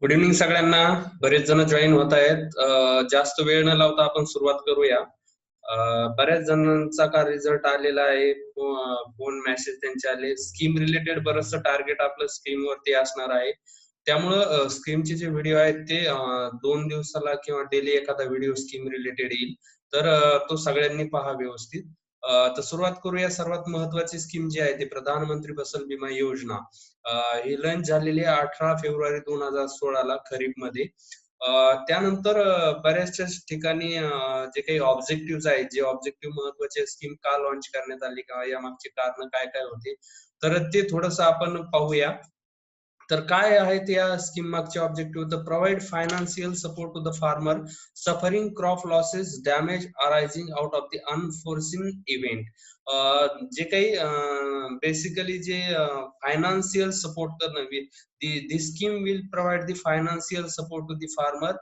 Good evening सगळ्यांना. बरेच जण जॉईन होत आहेत. जास्त वेळ न लावता आपण सुरुवात करूया. बऱ्याच जणांचा का रिझल्ट आलेला आहे, फोन मेसेज त्यांचे आले. स्कीम रिलेटेड बरंचसं टार्गेट आपलं स्कीम वरती असणार आहे. त्यामुळं स्कीमचे जे व्हिडिओ आहेत ते 2 दिवसाला किंवा डेली एखादा व्हिडिओ स्कीम रिलेटेड येईल. तर तो सगळ्यांनी पहा व्यवस्थित. तर सुरुवात करूया. सर्वात महत्वाची स्कीम जी आहे ती प्रधानमंत्री फसल विमा योजना. ही लॉन्च झालेली आहे 18 फेब्रुवारी 2016 खरीप मध्ये. त्यानंतर बऱ्याचशा ठिकाणी जे काही ऑब्जेक्टिव्ह आहेत, जे ऑब्जेक्टिव्ह महत्वाचे स्कीम का लॉन्च करण्यात आली, का या मागचे कारण काय काय होते, तर ते थोडस आपण पाहूया. तर काय आहेत या स्कीम मागचे objective? The provide financial support to the farmer suffering crop losses damage arising out of the unforeseen event. जे काही बेसिकली जे फायनान्शियल सपोर्ट करणं, the scheme will provide the financial support to the farmer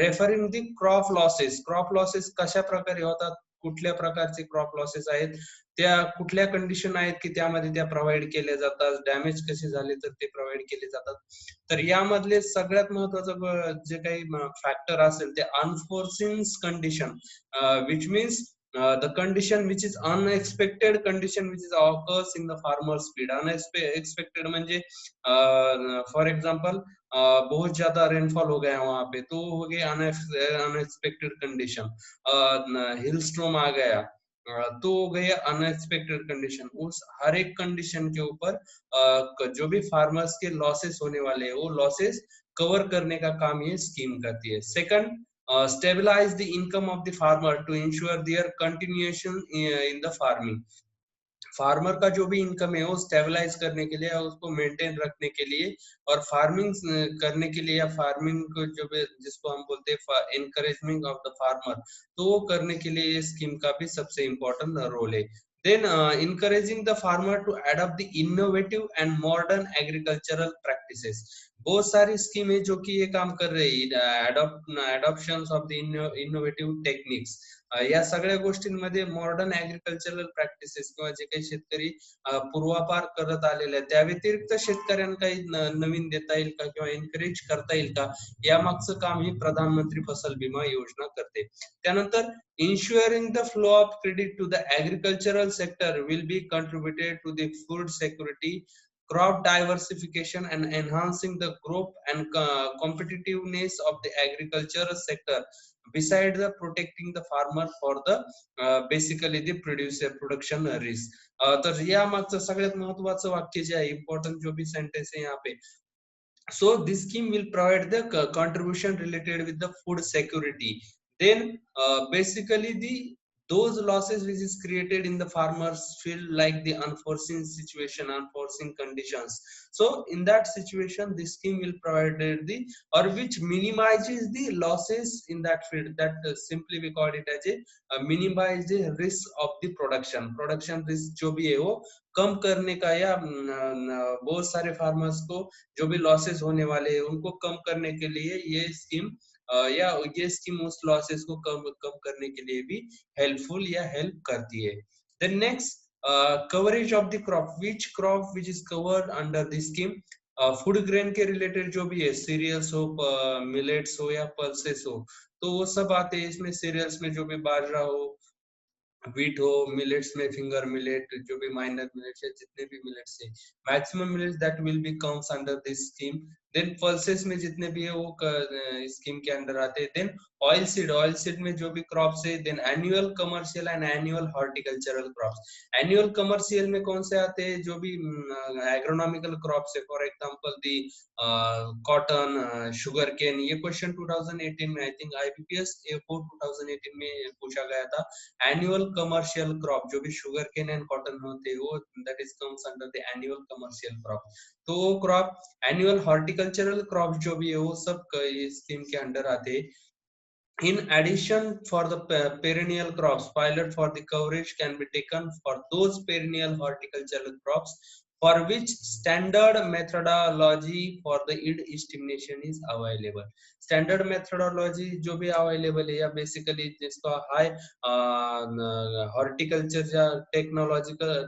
referring the crop losses कशा प्रकारे होतात, कुठल्या प्रकारचे crop losses आहेत, त्या कुठल्या कंडिशन आहेत की त्यामध्ये त्या प्रोव्हाइड केल्या जातात, डॅमेज कसे झाले तर ते प्रोव्हाइड केले जातात. तर यामधले सगळ्यात महत्वाचं जे काही फॅक्टर असेल ते unforeseen condition, which means the condition which is unexpected condition which is occurs in the farmer's field. Unexpected म्हणजे फॉर एग्जाम्पल बहुत ज्यादा रेनफॉल हो गया वहां पे, तो हो गया अनएक्सपेक्टेड कंडीशन. हिल स्टॉर्म आ गया, तो हो गया अनएक्सपेक्टेड कंडीशन. उस हर एक कंडीशन के ऊपर जो भी फार्मर्स के लॉसेस होने वाले हैं वो लॉसेस कवर करने का काम ये स्कीम करती है. Second, stabilize the income of the farmer to ensure their continuation in the farming. Farmer का जो भी इनकम है वो स्टेबलाइज करने के लिए और उसको मेंटेन रखने के लिए और फार्मिंग करने के लिए, या फार्मिंग को जो भी जिसको हम बोलते हैं एनकरेजमेंट ऑफ द फार्मर, तो वो करने के लिए ये स्कीम का भी सबसे इम्पोर्टेंट रोल है. Then encouraging the farmer to adopt the innovative and modern agricultural practices. बहुत सारी स्कीम है जो कि ये काम कर रही है, adoption of the innovative techniques. या सगळ्या गोष्टींमध्ये मॉडर्न ऍग्रिकल्चरल प्रॅक्टिसेस किंवा जे काही शेतकरी पूर्वापार करत आलेले आहेत त्या व्यतिरिक्त शेतकऱ्यांना काही नवीन देता येईल का किंवा एनकरेज करता येईल का, या मागचं काम ही प्रधानमंत्री फसल विमा योजना करते. त्यानंतर ensuring the flow of credit to the agricultural sector will be contributed to the food security, crop diversification and enhancing the growth and competitiveness of the agricultural sector, beside the protecting the farmer for the basically the production risk. तर या मागचं सगळ्यात महत्वाचं वाक्य जे आहे, important जो भी sentence है यहाँ पे, so this scheme will provide the contribution related with the food security. Then basically the those losses which is created in the farmers field, like the unforeseen situation, unforeseen conditions, so in that situation this scheme will provide the, or which minimizes the losses in that field, that simply we call it as a minimize the risk of the production risk जो भी है वो कम करने का, या बहुत सारे farmers को जो भी लॉसेस होने वाले हैं उनको कम करने के लिए ये स्कीम, या ये स्कीम उस लॉसेस को कम कम करने के लिए भी हेल्पफुल या हेल्प करती है. Then next, coverage of the crop, which crop which is covered under the scheme. Food grain के रिलेटेड जो भी है, सीरियल्स हो, मिलेट्स हो या पल्सेस हो, तो वो सब आते हैं इसमें. सीरियल्स में जो भी बाजरा हो, व्हीट हो, मिलेट्स में फिंगर मिलेट, जो भी माइनर मिलेट्स है, जितने भी मिलेट्स है, maximum millets that will be comes under this scheme. Then pulses में जितने भी है वो स्कीम के अंडर आते हैं. देन ऑयल सीड में जो भी क्रॉप्स है. Then annual commercial and annual horticultural crops. Annual commercial में कौन से आते हैं? जो भी एग्रोनॉमिकल क्रॉप्स है, for example the cotton, sugar cane. ये क्वेश्चन 2018 में, आई थिंक आईबीपीएस A4 2018 में पूछा गया था. एनुअल कमर्शियल क्रॉप जो भी शुगर केन एंड कॉटन होते हैं वो that is comes under the annual commercial crop. तो वो क्रॉप, एनुअल हॉर्टिकल्चरल क्रॉप जो भी है वो सब इस स्कीम के अंडर आते हैं. In addition, for the perennial crops, pilot for the coverage can be taken for those perennial horticultural crops for which standard methodology for the yield estimation is available. Standard methodology जो भी available है या basically जिसका high horticulture या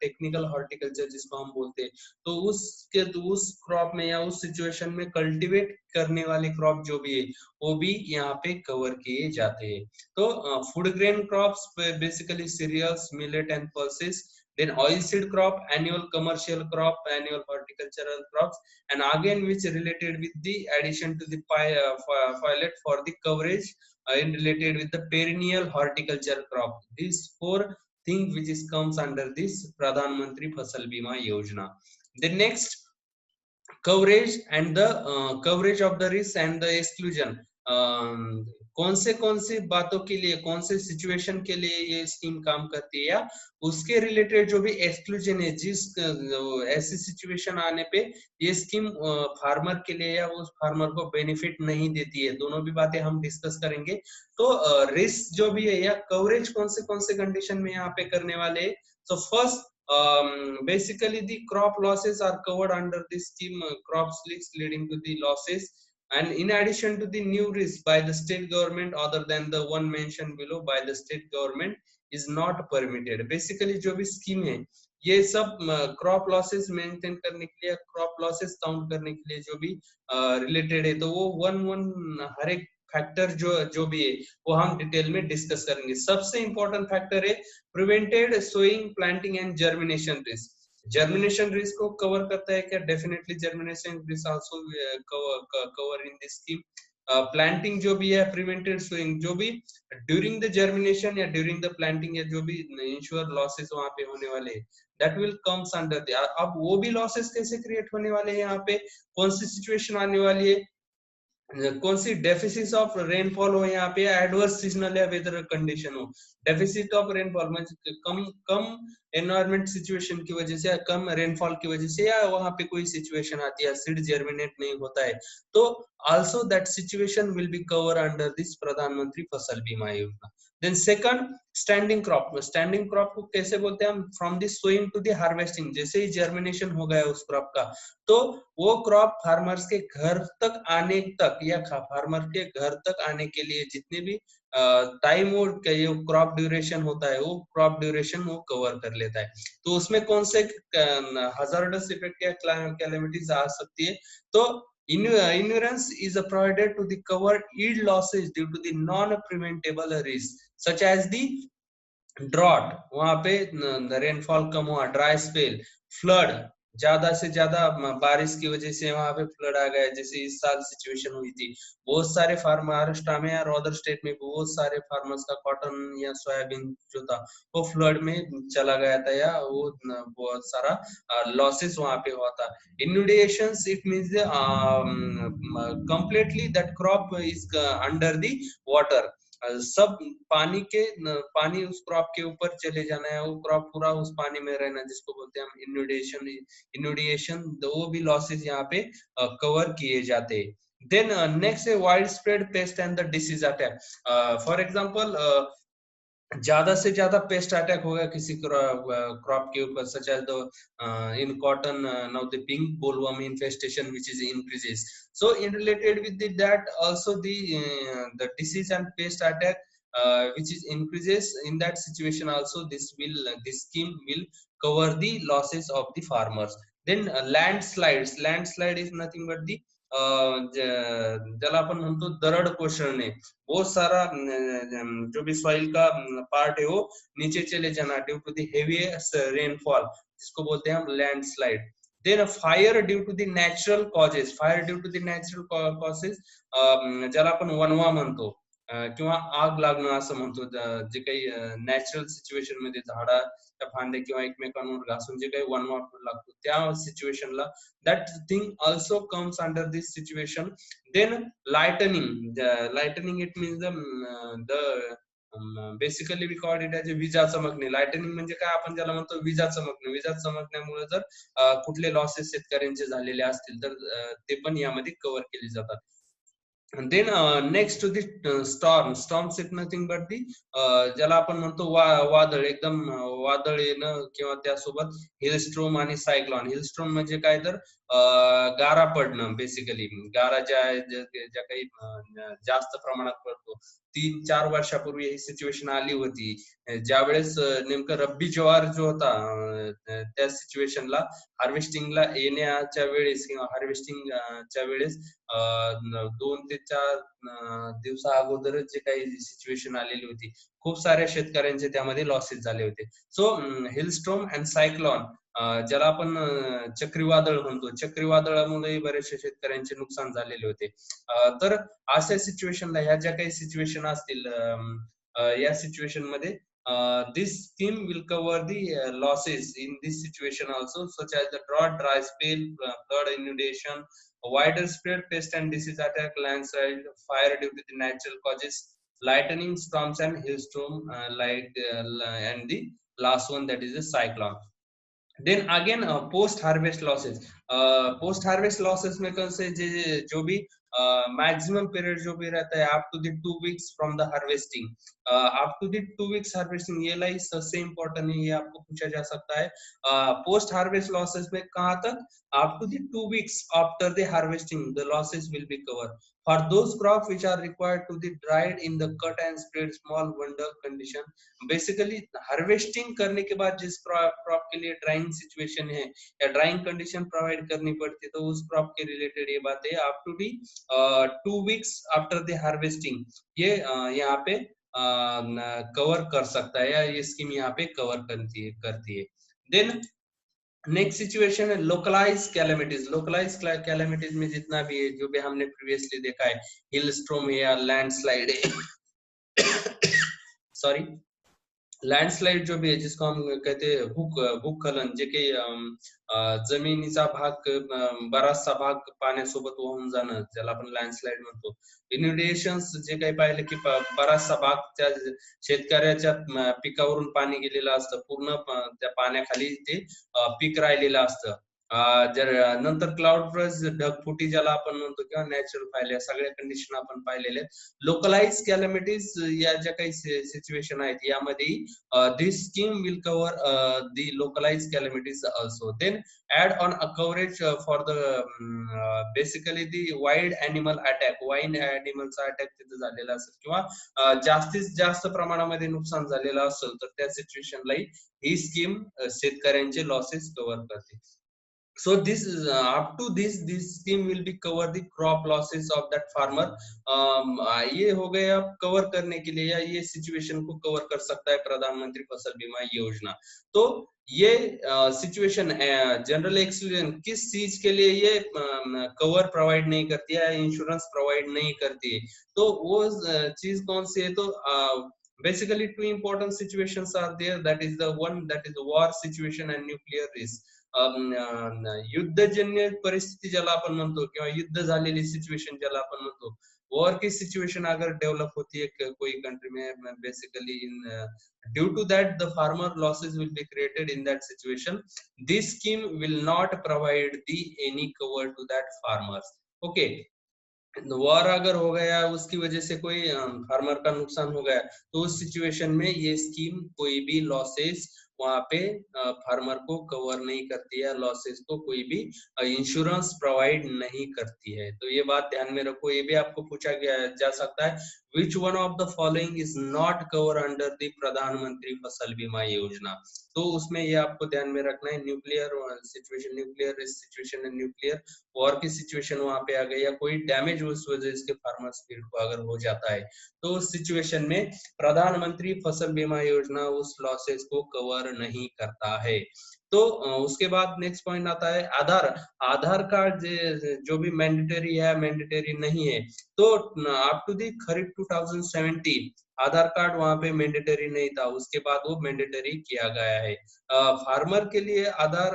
technical horticulture जिसको हम बोलते हैं, तो उस क्रॉप में या उस सिचुएशन में कल्टीवेट करने वाले क्रॉप जो भी है वो भी यहाँ पे कवर किए जाते हैं. तो food grain crops basically cereals, millet and pulses, then oilseed crop, annual commercial crop, annual horticultural crops, and again which related with the addition to the pilot for the coverage in related with the perennial horticulture crop. These four things which is comes under this Pradhan Mantri Fasal Bima Yojana. The next coverage and the coverage of the risk and the exclusion. कौन से बातों के लिए, कौन से situation के लिए ये स्कीम काम करती है, या उसके रिलेटेड जो भी एक्सक्लूजन है, जिस ऐसी सिचुएशन आने पे ये स्कीम फार्मर के लिए या उस फार्मर को बेनिफिट नहीं देती है, दोनों भी बातें हम डिस्कस करेंगे. तो रिस्क जो भी है या कवरेज कौन से कंडीशन में यहाँ पे करने वाले हैं. So first, basically the crop losses are covered under this scheme, crop risks leading to the losses, and in addition to the new risk by the state government other than the one mentioned below by the state government is not permitted. Basically जो भी scheme है ये सब crop losses maintain करने के लिए, crop losses count करने के लिए जो भी रिलेटेड है, तो वो वन हर एक फैक्टर जो भी है वो हम डिटेल में डिस्कस करेंगे. सबसे इंपॉर्टेंट फैक्टर है prevented sowing, planting and germination risk. Germination risk को कवर करता है क्या? Definitely germination risk also cover in this scheme. Planting जो भी है, प्रिवेंटेड सोइंग जो भी ड्यूरिंग द जर्मिनेशन या ड्यूरिंग द प्लांटिंग या जो भी इंश्योर लॉसेस वहां पे होने वाले हैं, that will comes under the. अब वो भी लॉसेस कैसे क्रिएट होने वाले हैं, यहाँ पे कौन सी सिचुएशन आने वाली है, कौन सी डेफिसिट ऑफ रेनफॉल हो, यहाँ पे एडवर्स सीजनल या वेदर कंडीशन हो. डेफिसिट ऑफ रेनफॉल मतलब कम एनवायरमेंट सिचुएशन की वजह से या कम रेनफॉल की वजह से, या वहां पे कोई सिचुएशन आती है सीड जर्मिनेट नहीं होता है, तो also that situation will be cover under this Pradhan Mantri Fasal Bima Yojana. Then second, standing crop. Standing crop को कैसे बोलते हैं हम? From the sowing to the harvesting. जैसे ही जर्मिनेशन हो गया उस क्रॉप का, तो वो क्रॉप फार्मर्स के घर तक आने तक या फार्मर के घर तक आने के लिए जितने भी टाइम वो क्रॉप ड्यूरेशन होता है, वो क्रॉप ड्यूरेशन वो कवर कर लेता है. तो उसमें कौन से हजार्डस इफेक्ट या कैलेमिटीज आ सकती है, तो insurance is provided to the cover yield losses due to the non-preventable risk such as the drought, वहां पे रेनफॉल कम हुआ, ड्राई स्पेल, फ्लड, ज्यादा से ज्यादा बारिश की वजह से वहां पे फ्लड आ गया, जैसे इस साल सिचुएशन हुई थी. बहुत सारे फार्मर महाराष्ट्र में और अदर स्टेट में बहुत सारे फार्मर्स का कॉटन या सोयाबीन जो था वो फ्लड में चला गया था, या वो बहुत सारा लॉसेस वहां पे हुआ था. Inundations, it means completely that crop is under the water. सब पानी उस क्रॉप के ऊपर चले जाना है, वो क्रॉप पूरा उस पानी में रहना, जिसको बोलते हैं हम इन्यूडिएशन. वो भी लॉसेस यहाँ पे कवर किए जाते हैं. देन नेक्स्ट है wide spread paste and the disease attack. For example ज्यादा से ज्यादा पेस्ट अटैक होगा किसी क्रॉप के ऊपर, such as the in cotton now the pink bollworm infestation which is increases. So in related with that also the disease and pest attack which is increases, in that situation also this scheme will cover the losses of the farmers. Then landslide is nothing but the ज्याला आपण म्हणतो दरड कोसळणे, बहुत सारा जो भी soil का part है वो नीचे चले जाना due to the heavy rainfall, जिसको बोलते हैं हम landslide. Then fire due to the natural causes. Fire due to the natural causes ज्याला आपण वनवा म्हणतो किंवा आग लागणं असं म्हणतो, जे काही नॅचरल सिच्युएशन मध्ये झाडाच्या फांद्या किंवा एकमेकांवर घासून जे काही वनवा लागतो त्या सिच्युएशनला, that thing also comes under this situation. Then lightning it means the basically we call it as विजा चमकणे. लाइटनिंग म्हणजे काय, आपण ज्याला म्हणतो विजा चमकणे. विजा चमकण्यामुळे जर कुठले लॉसेस शेतकऱ्यांचे झालेले असतील तर ते पण यामध्ये कव्हर केले जातात. Then next to the storms it nothing but the ज्याला आपण म्हणतो वादळ, एकदम वादळ येणं किंवा त्यासोबत हिलस्ट्रोम आणि सायक्लॉन. हिलस्ट्रोम म्हणजे काय तर गारा पडणं, बेसिकली गारा ज्या काही जास्त प्रमाणात पडतो. 3-4 वर्षापूर्वी ही सिच्युएशन आली होती, ज्यावेळेस नेमकं रब्बी ज्वार जो होता, त्या सिच्युएशनला हार्वेस्टिंगला येण्याच्या वेळेस किंवा हार्वेस्टिंगच्या वेळेस 2 ते 4 दिवसा अगोदरच जे काही सिच्युएशन आलेली होती, खूप साऱ्या शेतकऱ्यांचे त्यामध्ये लॉसेस झाले होते. सो हिलस्टॉर्म अँड सायक्लॉन, ज्याला आपण चक्रीवादळ म्हणतो, चक्रीवादळामुळे बरेचशा शेतकऱ्यांचे नुकसान झालेले होते. तर अशा सिच्युएशनला ह्या ज्या काही सिच्युएशन असतील, या सिच्युएशन मध्ये this scheme will cover the losses in this situation also, such as the drought, dry spell, flood, inundation, wider spread pest and disease attack, landslide, fire due to the natural causes, lightning storms and hailstorm, and the last one, that is a cyclone. Then again post harvest losses. Post harvest losses में कैसे जो भी maximum period जो भी रहता है up to the 2 weeks from the harvesting, up to the 2 weeks harvesting, ये like सबसे इम्पोर्टेंट है, ये आपको पूछा जा सकता है. पोस्ट हार्वेस्ट लॉसेस में कहाँ तक, up to the 2 weeks after the harvesting the losses will be cover for those crops which are required to be dried in the cut and spread small window condition. Basically harvesting करने के बाद जिस crop के लिए drawing situation है या drawing condition provide करनी पड़ती है, तो उस क्रॉप के रिलेटेड ये बात है, up to the 2 weeks after the harvesting ये यहाँ पे कवर कर सकता है, या ये स्कीम यहाँ पे कवर करती है. देन नेक्स्ट सिचुएशन है लोकलाइज कैलेमिटीज. लोकलाइज कैलेमिटीज में जितना भी है, जो भी हमने प्रीवियसली देखा है, हिल स्ट्रोम है या लैंडस्लाइड है सॉरी, लँडस्लाईड जो भी आहे, जिसको हम कहते हैं भूस्खलन, जे काही जमिनीचा भाग, बराचसा भाग पाण्यासोबत वाहून जाणं, ज्याला आपण लँडस्लाईड म्हणतो. इन्युडेशन्स जे काही पाहिलं की बराचसा भाग त्या शेतकऱ्याच्या पिकावरून पाणी गेलेलं असतं, पूर्ण त्या पाण्याखाली ते पीक राहिलेलं असतं. जर नंतर क्लाउड बर्स्ट, ढगफुटी ज्याला आपण म्हणतो, किंवा नॅचरल फायर, या सगळ्या कंडिशन आपण पाहिलेल्या आहेत. लोकलाइज कॅलॅमिटीज या ज्या काही सिच्युएशन आहेत, यामध्ये this scheme will cover the localized calamities also. Then add on a coverage for the basically the wild animal attack. Wild animals attack तिथे झालेला असेल, किंवा जास्तीत जास्त प्रमाणामध्ये नुकसान झालेलं असेल, तर त्या सिच्युएशनला ही स्कीम शेतकऱ्यांचे लॉसेस कव्हर करते. So this is up to this scheme will be cover the crop losses of that farmer. ये हो गया कवर करने के लिए, या ये सिचुएशन को कवर कर सकता है प्रधानमंत्री फसल बीमा योजना. तो ये सिचुएशन जनरल एक्सीडेंट किस चीज के लिए ये कवर प्रोवाइड नहीं करती है, इंश्योरेंस प्रोवाइड नहीं करती है, तो वो चीज कौन सी है, तो basically two important situations are there, that is the one, that is war situation and nuclear risk. युद्धजन्य परिस्थिती ज्याला आपण म्हणतो, किंवा युद्ध झालेली सिच्युएशन ज्याला आपण म्हणतो, वॉर की सिच्युएशन अगर डेवलप होती है कोई कंट्री में, basically in due to that the farmer losses will be created in that situation, this scheme will not provide the any cover to that farmers. Okay, war अगर हो गया, उसकी वजह से कोई फार्मर का नुकसान हो गया, तो उस सिचुएशन में ये स्कीम कोई भी लॉसेस वहां पे फार्मर को कवर नहीं करती है, लॉसेस को कोई भी इंश्योरेंस प्रोवाइड नहीं करती है. तो ये बात ध्यान में रखो. ये भी आपको पूछा जा सकता है, which one of the following is not cover under the Pradhan Mantri Fasal Bima योजना. तो उसमें ये आपको ध्यान में रखना है, nuclear situation, nuclear situation, nuclear war की सिचुएशन वहां पे आ गई, या कोई डैमेज उस वजह से फार्मर्स फील्ड को अगर हो जाता है, तो उस सिचुएशन में प्रधानमंत्री फसल बीमा योजना उस लॉसेस को कवर नहीं करता है. तो उसके बाद नेक्स्ट पॉइंट आता है आधार. आधार कार्ड जो भी मैंडेटरी है, मैंडेटरी नहीं है, तो up to the kharif 2017 Aadhaar card वहां पे मैंडेटरी नहीं था, उसके बाद वो मैंडेटरी किया गया है. फार्मर के लिए आधार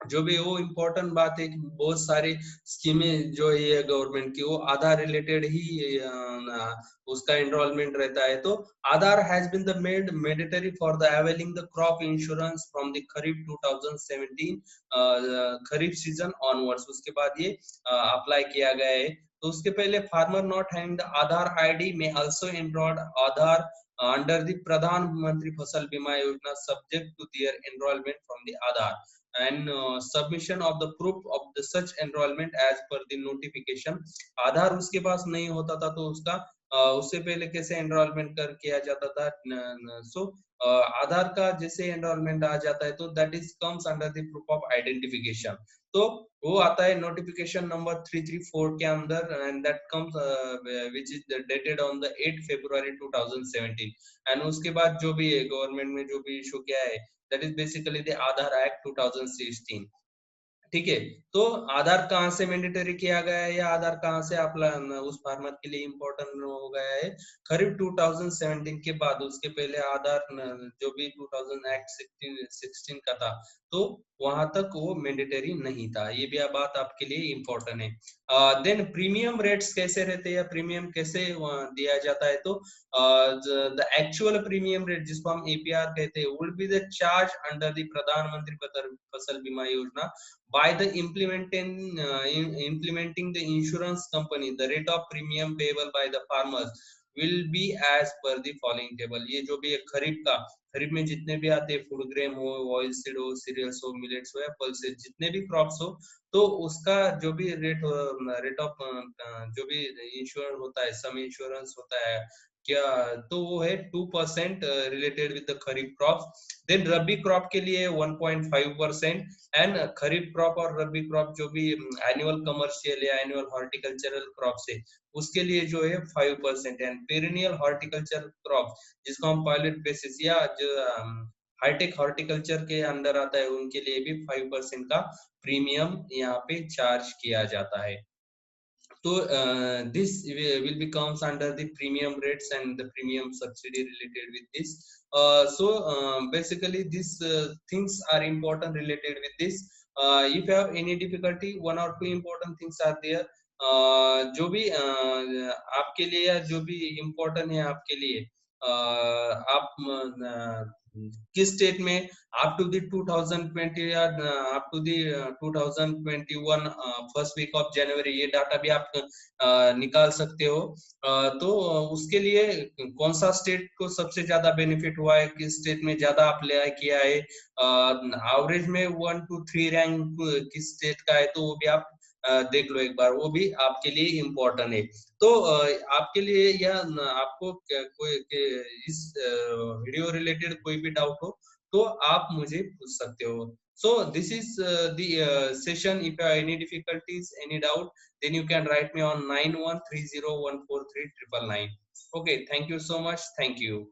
जो भी वो इम्पोर्टेंट बात है कि बहुत सारी स्कीमें जो है गवर्नमेंट की वो आधार रिलेटेड ही उसका एनरोलमेंट रहता है। तो Aadhaar has been the made mandatory for the availing the crop insurance from the kharif 2017 kharif season onwards. उसके बाद ये अप्लाई किया गया है। तो उसके पहले farmer not having the Aadhaar ID में also enrolled Aadhaar under the Pradhan Mantri Fasal Bima Yojana subject to their enrolment from the Aadhaar and submission of the proof of the such enrollment as per the notification। आधार उसके पास नहीं होता था तो उसका उससे पहले कैसे एनरोलमेंट कर किया जाता था। सो आधार का जैसे एनरोलमेंट आ जाता है तो that is comes under the proof of identification. तो वो आता है नोटिफिकेशन नंबर 334 के अंदर and that comes which is dated on the 8 February 2017। And उसके बाद जो भी है गवर्नमेंट में जो भी इशू किया है that is basically the Aadhaar Act 2016। ठीक है। तो आधार कहाँ से मैंडेटरी किया गया है या आधार कहाँ से आप उस फार्मर के लिए इम्पोर्टेंट हो गया है? खरीफ 2017 के बाद। उसके पहले आधार जो भी 2000 एक्ट 16 का था तो वहां तक वो मैंडेटरी नहीं था। ये भी बात आपके लिए इम्पोर्टेंट है। देन प्रीमियम रेट्स कैसे रहते हैं, प्रीमियम कैसे दिया जाता है? तो द एक्चुअल प्रीमियम रेट जिसको हम एपीआर कहते हैं would be the charge under the Pradhan Mantri Fasal Bima योजना by the implementing the insurance company। the rate of premium payable by the farmers will be as per the following table। ये जो भी खरीफ का, खरीफ में जितने भी आते हैं फूड ग्रेन हो, ऑयल सीड हो, सीरियल्स हो, मिलेट्स हो या पल्सेस, जितने भी क्रॉप्स हो, तो उसका जो भी रेट ऑफ जो भी इंश्योर होता है, सम इंश्योरेंस होता है क्या, तो वो है 2% related with the kharif crop. Then rabi crop के लिए 1.5% एंड खरीफ क्रॉप और रबी क्रॉप जो भी एनुअल कमर्शियल या एनुअल हॉर्टिकल्चरल क्रॉप से उसके लिए जो है 5% एंड पेरिनियल हॉर्टिकल्चर क्रॉप जिसको हम पायलट बेसिस या जो हाईटेक हॉर्टिकल्चर के अंडर आता है उनके लिए भी 5% का प्रीमियम यहाँ पे चार्ज किया जाता है। So this will becomes under the premium rates and the premium subsidy related with this। Basically these things are important related with this। if you have any difficulty, one or two important things are there। जो भी आपके लिए या जो भी important है आपके लिए, आप किस स्टेट में अप टू दी 2020 या up to the 2021 first week of January, ये डाटा भी आप निकाल सकते हो। तो उसके लिए कौन सा स्टेट को सबसे ज्यादा बेनिफिट हुआ है, किस स्टेट में ज्यादा अप्लाई किया है, एवरेज में 1 to 3 रैंक किस स्टेट का है, तो वो भी आप देख लो एक बार, वो भी आपके लिए इम्पोर्टेंट है। तो आपके लिए या आपको कोई इस वीडियो रिलेटेड कोई भी डाउट हो तो आप मुझे पूछ सकते हो। So this is the session। If you have any difficulties, any doubt, then you can write me on 9130143999। Okay, thank you so much. Thank you।